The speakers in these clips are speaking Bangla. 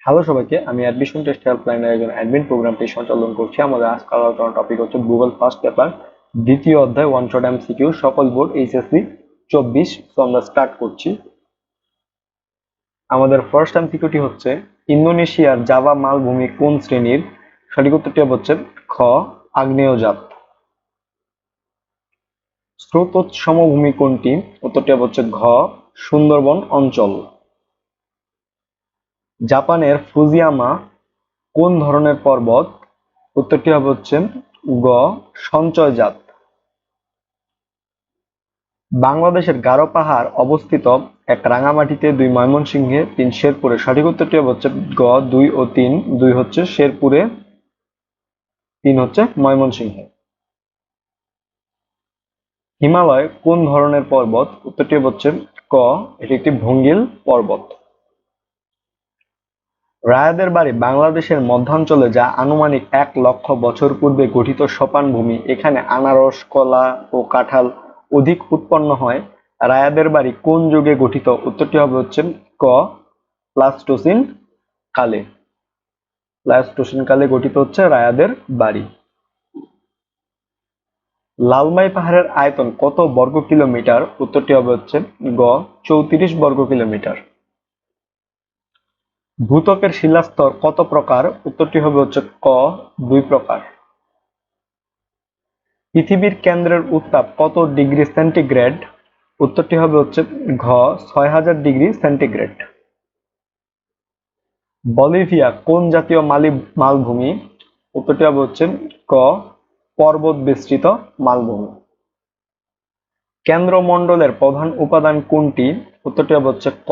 হ্যালো সবাইকে, আমি অ্যাডমিশন টেস্ট হেল্পলাইনের একজন অ্যাডমিন প্রোগ্রামটি সঞ্চালন করছি। আমাদের আজকাল আলোচনার টপিক হচ্ছে গুগল ফার্স্ট পেপার দ্বিতীয় অধ্যায় ওয়ান শট এমসিকিউ সকল বোর্ড এইচএসসি 24। তো আমরা স্টার্ট করছি। আমাদের ফার্স্ট এমসিকিউটি হচ্ছে ইন্দোনেশিয়ার জাভা মালভূমি কোন শ্রেণীর? সঠিক উত্তরটি হচ্ছে খ আগ্নেয়জাত। স্রোতোচ্চ সমভূমি কোনটি? উত্তরটি হচ্ছে ঘ সুন্দরবন অঞ্চল। জাপানের ফুজিয়ামা কোন ধরনের পর্বত? উত্তরটি হচ্ছে গ সঞ্চয়জাত। বাংলাদেশের গারো পাহাড় অবস্থিত এক রাঙামাটিতে, দুই ময়মনসিংহে, তিন শেরপুরে। সঠিক উত্তরটি হচ্ছে গ দুই ও তিন। দুই হচ্ছে শেরপুরে, তিন হচ্ছে ময়মনসিংহে। হিমালয় কোন ধরনের পর্বত? উত্তরটি হচ্ছে ক এটি একটি ভঙ্গিল পর্বত। রায়াদের বাড়ি বাংলাদেশের মধ্যাঞ্চলে, যা আনুমানিক 1,00,000 বছর পূর্বে গঠিত সোপান ভূমি। এখানে আনারস, কলা ও কাঁঠাল অধিক উৎপন্ন হয়। রায়াদের বাড়ি কোন যুগে গঠিত? উত্তরটি হচ্ছে ক প্লাস্টোসিন কালে। প্লাস্টোসিন কালে গঠিত হচ্ছে রায়াদের বাড়ি। লালমাই পাহাড়ের আয়তন কত বর্গ কিলোমিটার? উত্তরটি হচ্ছে গ 34 বর্গ কিলোমিটার। ভূত্বকের শিলাস্তর কত প্রকার? উত্তরটি হচ্ছে ক 2 প্রকার। পৃথিবীর কেন্দ্রের উত্তাপ কত ডিগ্রি সেন্টিগ্রেড? উত্তরটি হচ্ছে ঘ 6000 ডিগ্রি সেন্টিগ্রেড। বলিভিয়া কোন জাতীয় মালভূমি? উত্তরটি হচ্ছে ক পর্বত বেষ্টিত মালভূমি। কেন্দ্রমণ্ডলের প্রধান উপাদান কোনটি? উত্তরটি হচ্ছে ক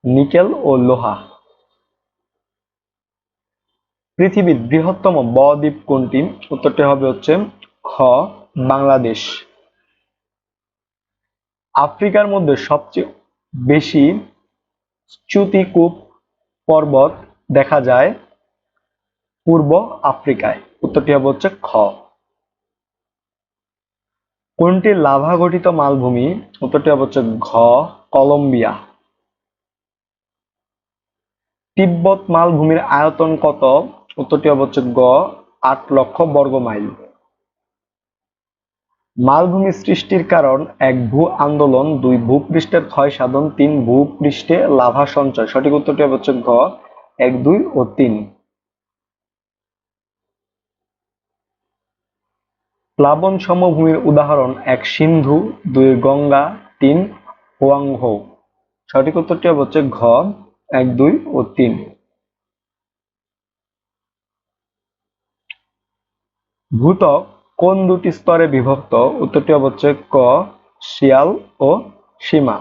নিকেল ও লোহা। পৃথিবীর বৃহত্তম ব-দ্বীপ কোনটি? উত্তরটি হচ্ছে খ বাংলাদেশ। আফ্রিকার মধ্যে সবচেয়ে বেশি চ্যুতিকুপ পর্বত দেখা যায় পূর্ব আফ্রিকায়। উত্তরটি হচ্ছে খ। কোনটি লাভা গঠিত মালভূমি? উত্তরটি হচ্ছে ঘ কলম্বিয়া। তিব্বত মালভূমির আয়তন কত? উত্তরটি হচ্ছে গ 8,00,000 বর্গ মাইল। মালভূমি সৃষ্টির কারণ: এক ভূ আন্দোলন, দুই ভূপৃষ্ঠের ক্ষয়সাধন, তিন ভূপৃষ্ঠে লাভা সঞ্চয়। সঠিক উত্তরটি হচ্ছে ঘ 1, 2 ও 3। প্লাবন সমভূমির উদাহরণ: এক সিন্ধু, দুই গঙ্গা, তিন হুয়াংহো। সঠিক উত্তরটি হচ্ছে ঘ 1, 2 ও 3। ভূত্বক কোন দুটি স্তরে বিভক্ত? উত্তরটি হচ্ছে ক শিয়াল ও সীমা,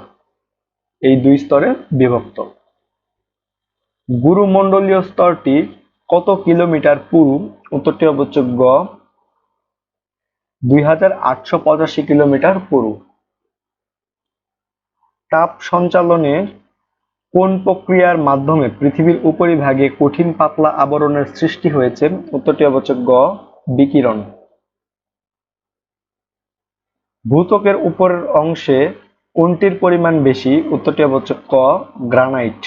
এই দুই স্তরে বিভক্ত। গুরুমণ্ডলীয় স্তরটি কত কিলোমিটার পুরু? উত্তরটি হচ্ছে গ 2885 কিলোমিটার পুরু। তাপ সঞ্চালনের কোন প্রক্রিয়ার মাধ্যমে পৃথিবীর উপরিভাগে কঠিন পাতলা আবরণের সৃষ্টি হয়েছে? উত্তরটি হচ্ছে গ বিকিরণ। ভূত্বকের উপরের অংশে কোনটির পরিমাণ বেশি? উত্তরটি হচ্ছে ক গ্রানাইট।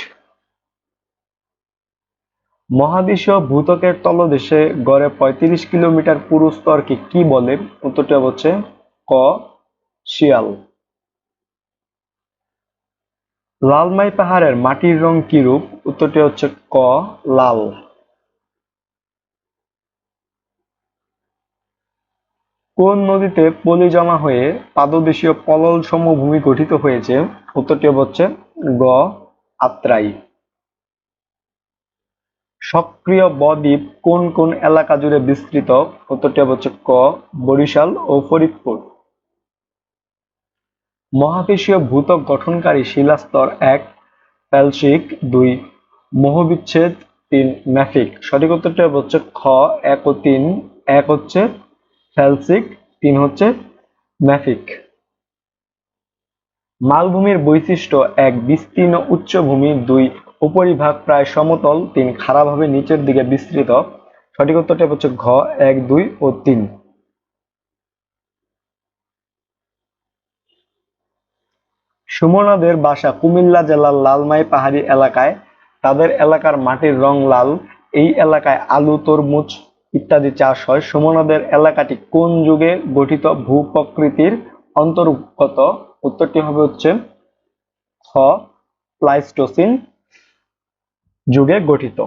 মহাদেশীয় ভূত্বকের তলদেশে গড়ে 35 কিলোমিটার পুরু স্তরকে কি বলে? উত্তরটি হচ্ছে ক শিয়াল। লালমাই পাহাড়ের মাটির রং কিরূপ? উত্তরটি হচ্ছে ক লাল। কোন নদীতে পলি জমা হয়ে পাদদেশীয় পলল সমভূমি গঠিত হয়েছে? উত্তরটি হচ্ছে গ আত্রাই। সক্রিয় ব-দ্বীপ কোন কোন এলাকা জুড়ে বিস্তৃত? উত্তরটি হচ্ছে ক বরিশাল ও ফরিদপুর। মহাদেশীয় ভূত্বক গঠনকারী শিলাস্তর: এক ফেলসিক, দুই মোহবিচ্ছেদ, তিন ম্যাফিক। সঠিক উত্তরটি হচ্ছে খ 1 ও 3। এক হচ্ছে ফেলসিক, তিন হচ্ছে ম্যাফিক। মালভূমির বৈশিষ্ট্য: এক বিস্তীর্ণ উচ্চভূমি, দুই উপরিভাগ প্রায় সমতল, তিন খাড়াভাবে নিচের দিকে বিস্তৃত। সঠিক উত্তরটি হচ্ছে ঘ 1, 2 ও 3। সুমনাদের বাসা কুমিল্লা জেলার লালমাই পাহাড়ি এলাকায়। তাদের এলাকার মাটির রং লাল, এই এলাকায় আলু, তরমুজ ইত্যাদি চাষ হয়। সুমনাদের এলাকাটি কোন যুগে গঠিত ভূপ্রকৃতির অন্তর্গত? উত্তরটি হবে হচ্ছে খ প্লাইস্টোসিন যুগে গঠিত।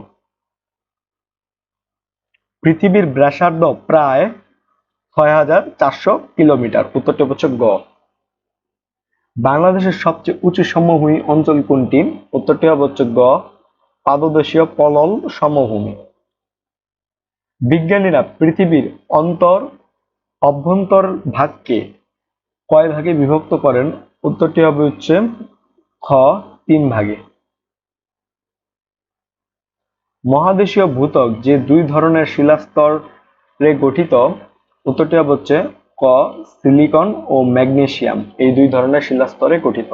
পৃথিবীর ব্যাসার্ধ প্রায় ৬,৪০০ কিলোমিটার। উত্তরটি হচ্ছে গ। বাংলাদেশের সবচেয়ে উঁচু সমভূমি অঞ্চল কোনটি? উত্তরটি হবে হচ্ছে গ পাদদেশীয় পলল সমভূমি। বিজ্ঞানীরা পৃথিবীর অভ্যন্তর ভাগকে কয় ভাগে বিভক্ত করেন? উত্তরটি হবে হচ্ছে খ ৩ ভাগে। মহাদেশীয় ভূত্বক যে দুই ধরনের শিলাস্তরে গঠিত? উত্তরটি হবে হচ্ছে ক সিলিকন ও ম্যাগনেসিয়াম, এই দুই ধরনের শিলাস্তরে গঠিত।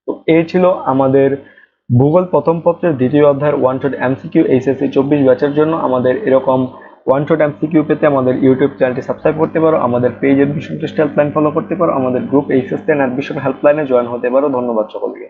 তো এই ছিল আমাদের ভূগোল প্রথম পত্রের দ্বিতীয় অধ্যায়ের ওয়ান শট এমসিকিউ এইচএসসি 24 ব্যাচের জন্য। আমাদের এরকম ওয়ান শট এমসিকিউ পেতে আমাদের ইউটিউব চ্যানেলটি সাবস্ক্রাইব করতে পারো, আমাদের page admission test helpline follow করতে পারো, আমাদের গ্রুপ এইচএসসি অ্যান্ড অ্যাডমিশন হেল্পলাইনে জয়েন হতে পারো। ধন্যবাদ সকলকে।